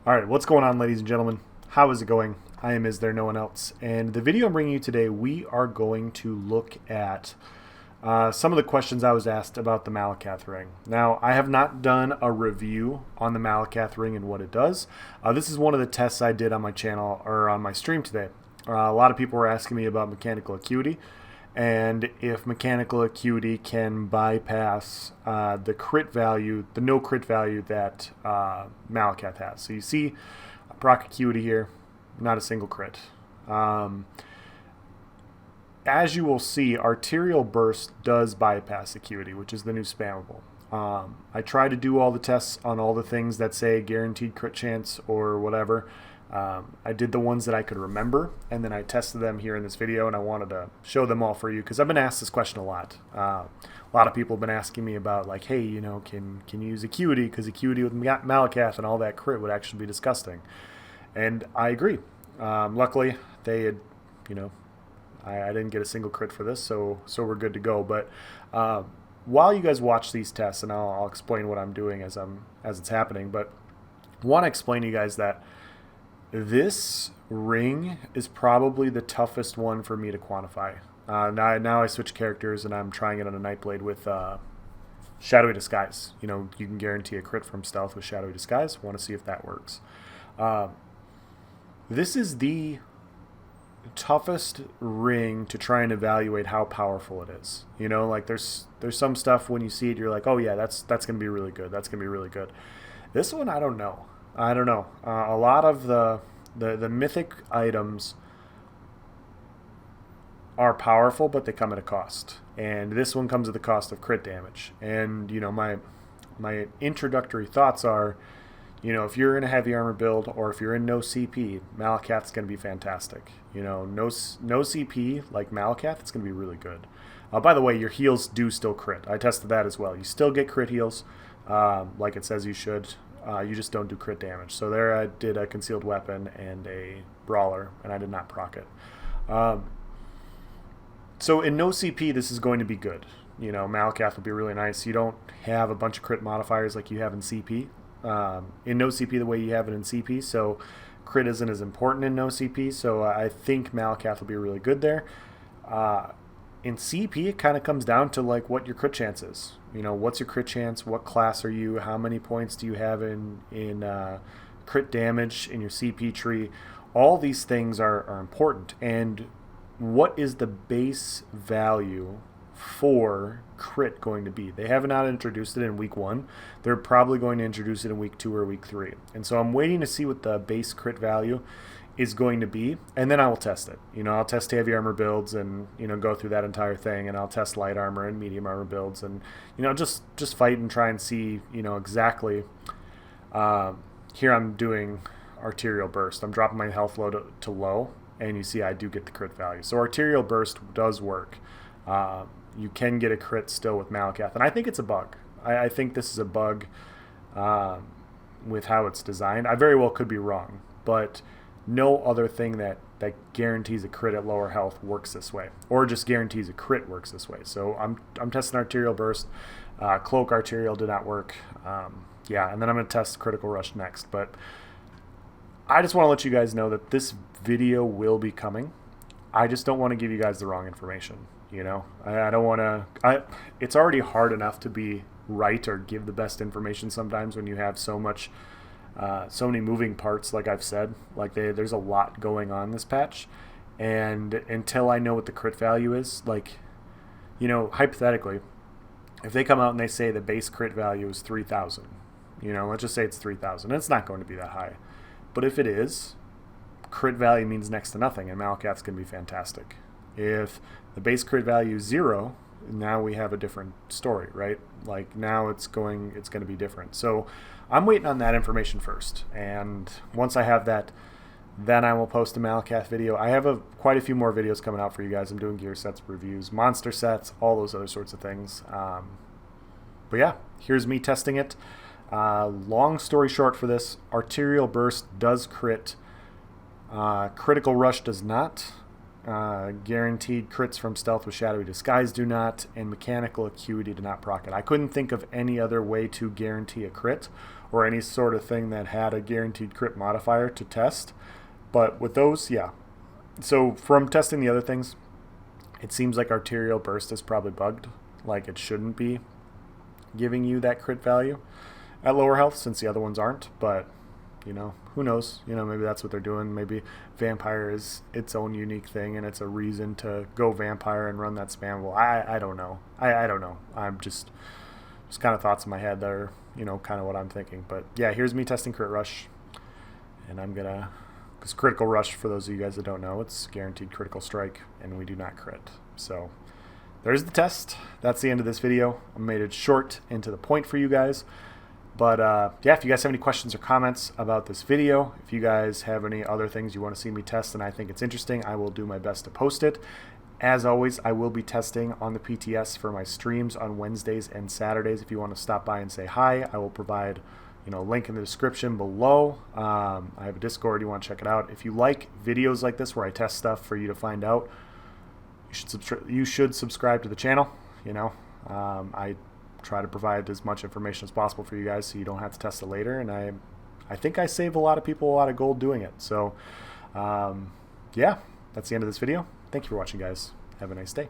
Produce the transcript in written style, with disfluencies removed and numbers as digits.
Alright, what's going on, ladies and gentlemen? How is it going? I am Is There No One Else? And the video I'm bringing you today, we are going to look at some of the questions I was asked about the Malacath ring. Now, I have not done a review on the Malacath ring and what it does. This is one of the tests I did on my channel, or on my stream today. A lot of people were asking me about mechanical acuity, and if mechanical acuity can bypass the crit value, the no crit value that Malacath has. So you see proc acuity here, not a single crit. As you will see, arterial burst does bypass acuity, which is the new spammable. I try to do all the tests on all the things that say guaranteed crit chance or whatever. I did the ones that I could remember, and then I tested them here in this video, and I wanted to show them all for you because I've been asked this question a lot. A lot of people have been asking me about, like, hey, you know, can you use acuity? Because acuity with Malacath and all that crit would actually be disgusting. And I agree. Luckily, they had, you know, I didn't get a single crit for this, so we're good to go. But while you guys watch these tests, and I'll explain what I'm doing as it's happening, but I want to explain to you guys that this ring is probably the toughest one for me to quantify. Now I switch characters and I'm trying it on a Nightblade with Shadowy Disguise. You know, you can guarantee a crit from stealth with Shadowy Disguise. Want to see if that works. This is the toughest ring to try and evaluate how powerful it is. You know, like there's some stuff when you see it, you're like, oh yeah, that's gonna be really good. That's gonna be really good. This one, I don't know. A lot of the mythic items are powerful, but they come at a cost. And this one comes at the cost of crit damage. And, you know, my introductory thoughts are, you know, if you're in a heavy armor build or if you're in no CP, Malacath's going to be fantastic. You know, no CP like Malacath, it's going to be really good. By the way, your heals do still crit. I tested that as well. You still get crit heals, like it says you should. You just don't do crit damage. So there I did a concealed weapon and a brawler, and I did not proc it. So in no CP, this is going to be good. You know, Malacath will be really nice. You don't have a bunch of crit modifiers like you have in CP. In no CP the way you have it in CP, so crit isn't as important in no CP, so I think Malacath will be really good there. In CP, it kind of comes down to like what your crit chance is. You know, what's your crit chance? What class are you? How many points do you have in crit damage in your CP tree? All these things are important. And what is the base value for crit going to be? They have not introduced it in week 1. They're probably going to introduce it in week 2 or week 3. And so I'm waiting to see what the base crit value is going to be, and then I will test it. You know, I'll test heavy armor builds and, you know, go through that entire thing, and I'll test light armor and medium armor builds, and, you know, just fight and try and see, you know, exactly. Here I'm doing arterial burst. I'm dropping my health load to low, and you see I do get the crit value. So arterial burst does work. You can get a crit still with Malacath, and I think it's a bug. I think this is a bug with how it's designed. I very well could be wrong, but no other thing that guarantees a crit at lower health works this way, or just guarantees a crit works this way. So I'm testing arterial burst. Cloak arterial did not work. Yeah, and then I'm going to test critical rush next. But I just want to let you guys know that this video will be coming. I just don't want to give you guys the wrong information. You know, I don't want to. It's already hard enough to be right or give the best information sometimes when you have so many moving parts, like I've said. Like there's a lot going on this patch, and until I know what the crit value is, like, you know, hypothetically, if they come out and they say the base crit value is 3,000, you know, let's just say it's 3,000, it's not going to be that high. But if it is, crit value means next to nothing, and Malacath's going to be fantastic. If the base crit value is 0, now we have a different story, right? Like now it's going to be different. So I'm waiting on that information first, and once I have that, then I will post a Malacath video. I have quite a few more videos coming out for you guys. I'm doing gear sets, reviews, monster sets, all those other sorts of things. But yeah, here's me testing it. Long story short for this, arterial burst does crit. Critical rush does not. Guaranteed crits from stealth with shadowy disguise do not, and mechanical acuity do not proc it. I couldn't think of any other way to guarantee a crit or any sort of thing that had a guaranteed crit modifier to test. But with those, yeah. So from testing the other things, it seems like arterial burst is probably bugged. Like it shouldn't be giving you that crit value at lower health since the other ones aren't. But, you know, who knows? You know, maybe that's what they're doing. Maybe vampire is its own unique thing and it's a reason to go vampire and run that spam. Well, I don't know. I don't know. I'm just kind of thoughts in my head that are, you know, kind of what I'm thinking. But yeah, here's me testing crit rush. And I'm going to, because critical rush, for those of you guys that don't know, it's guaranteed critical strike and we do not crit. So there's the test. That's the end of this video. I made it short and to the point for you guys. But yeah, if you guys have any questions or comments about this video, if you guys have any other things you want to see me test and I think it's interesting, I will do my best to post it. As always, I will be testing on the PTS for my streams on Wednesdays and Saturdays. If you want to stop by and say hi, I will provide, you know, a link in the description below. I have a Discord. You want to check it out. If you like videos like this where I test stuff for you to find out, you should subscribe to the channel. You know, I try to provide as much information as possible for you guys so you don't have to test it later. And I think I save a lot of people a lot of gold doing it. So yeah, that's the end of this video. Thank you for watching, guys. Have a nice day.